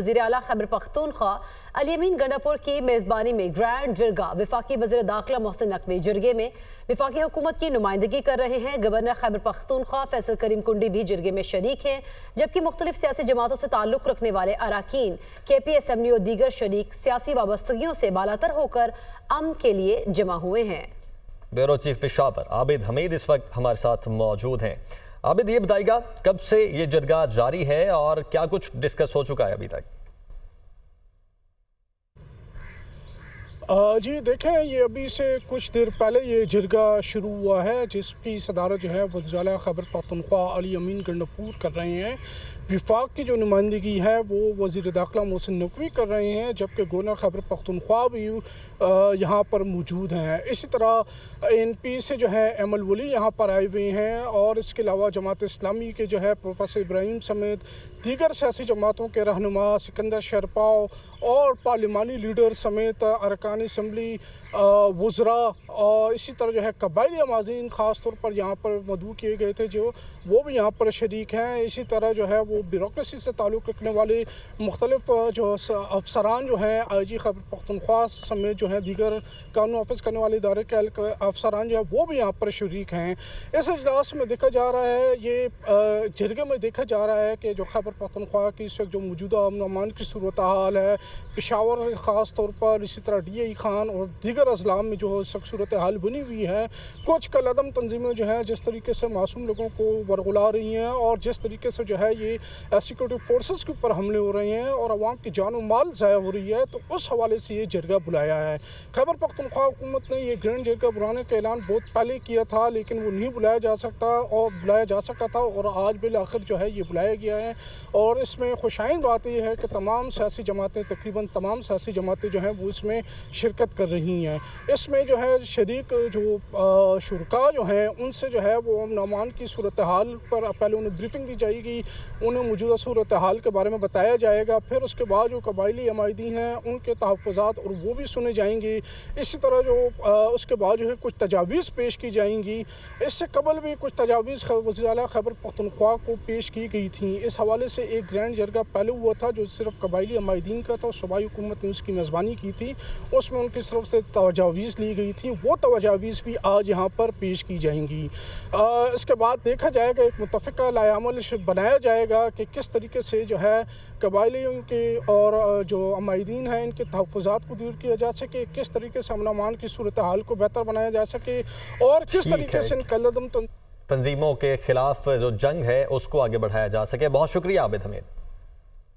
وزیر اعلیٰ خیبر پختونخوا الیمین گنڈاپور کی میزبانی میں گرینڈ جرگہ وفاقی وزیر داخلہ محسن نقوی جرگے میں وفاقی حکومت کی نمائندگی کر رہے ہیں۔ گورنر خیبر پختونخوا فیصل کریم کنڈی بھی جرگے میں شریک ہیں، جبکہ مختلف سیاسی جماعتوں سے تعلق رکھنے والے اراکین کے پی اسمبلی اور دیگر شریک سیاسی وابستگیوں سے بالاتر ہو کر امن کے لیے جمع ہوئے ہیں۔ بیورو چیف پشاور عابد حمید اس وقت ہمارے ساتھ موجود ہیں۔ عابد، یہ بتائیے گا کب سے یہ جرگہ جاری ہے اور کیا کچھ ڈسکس ہو چکا ہے ابھی تک؟ جی دیکھیں، یہ ابھی سے کچھ دیر پہلے یہ جرگہ شروع ہوا ہے، جس کی صدارت جو ہے وزیر اعلیٰ خیبر پختونخوا الیمین گنڈاپور کر رہے ہیں۔ وفاق کی جو نمائندگی ہے وہ وزیر داخلہ محسن نقوی کر رہے ہیں، جبکہ گورنر خیبر پختونخوا بھی یہاں پر موجود ہیں۔ اسی طرح این پی سے جو ہے ایمل ولی یہاں پر آئے ہوئے ہیں، اور اس کے علاوہ جماعت اسلامی کے جو ہے پروفیسر ابراہیم سمیت دیگر سیاسی جماعتوں کے رہنما سکندر شرپاؤ اور پارلیمانی لیڈر سمیت ارکان اسمبلی، وزراء اور اسی طرح جو ہے قبائلی امازین خاص طور پر یہاں پر مدعو کیے گئے تھے، جو وہ بھی یہاں پر شریک ہیں۔ اسی طرح جو ہے وہ بیوروکریسی سے تعلق رکھنے والے مختلف جو افسران جو ہیں آئی جی خیبر پختونخوا سمیت جو ہیں دیگر قانون نافذ کرنے والے ادارے کے افسران جو ہیں وہ بھی یہاں پر شریک ہیں۔ اس اجلاس میں دیکھا جا رہا ہے، یہ جرگے میں دیکھا جا رہا ہے کہ جو خیبر پختونخوا کی اس وقت جو موجودہ امن و امان کی صورتحال ہے، پشاور خاص طور پر، اسی طرح ڈی اے خان اور دیگر اضلاع میں جو صورتحال بنی ہوئی ہے، کچھ کالعدم تنظیمیں جو ہیں جس طریقے سے معصوم لوگوں کو ورغلا رہی ہیں اور جس طریقے سے جو ہے یہ سیکورٹی فورسز کے اوپر حملے ہو رہے ہیں اور عوام کی جان و مال ضائع ہو رہی ہے، تو اس حوالے سے یہ جرگہ بلایا ہے۔ خیبر پختونخوا حکومت نے یہ گرینڈ جرگہ بلانے کا اعلان بہت پہلے کیا تھا، لیکن وہ نہیں بلایا جا سکا تھا اور آج بالآخر جو ہے یہ بلایا گیا ہے۔ اور اس میں خوشائن بات یہ ہے کہ تمام سیاسی جماعتیں، تقریباً تمام سیاسی جماعتیں جو ہیں وہ اس میں شرکت کر رہی ہیں۔ اس میں جو ہے شریک جو شرکاء جو ہیں ان سے جو ہے وہ امن و امان کی صورتحال پر پہلے انہیں بریفنگ دی جائے گی، انہیں موجودہ صورتحال کے بارے میں بتایا جائے گا، پھر اس کے بعد جو قبائلی عمائدین ہیں ان کے تحفظات اور وہ بھی سنے جائیں گے۔ اسی طرح جو اس کے بعد جو ہے کچھ تجاویز پیش کی جائیں گی۔ اس سے قبل بھی کچھ تجاویز وزیر اعلیٰ خیبر پختونخوا کو پیش کی گئی تھیں۔ اس حوالے سے ایک گرینڈ جرگہ پہلے ہوا تھا جو صرف قبائلی عمائدین کا تھا، صوبائی حکومت نے اس کی میزبانی کی تھی، اس میں ان کی طرف سے تجاویز لی گئی تھیں، وہ تجاویز بھی آج یہاں پر پیش کی جائیں گی۔ اس کے بعد دیکھا جائے گا، ایک متفقہ لائحہ عمل بنایا جائے گا کہ کس طریقے سے جو ہے قبائلیوں کے اور جو عمائدین ہیں ان کے تحفظات کو دور کیا جا سکے، کس طریقے سے امن و امان کی صورتحال کو بہتر بنایا جا سکے، اور کس طریقے سے ان کالعدم تنظیموں کے خلاف جو جنگ ہے اس کو آگے بڑھایا جا سکے۔ بہت شکریہ عابد حمید۔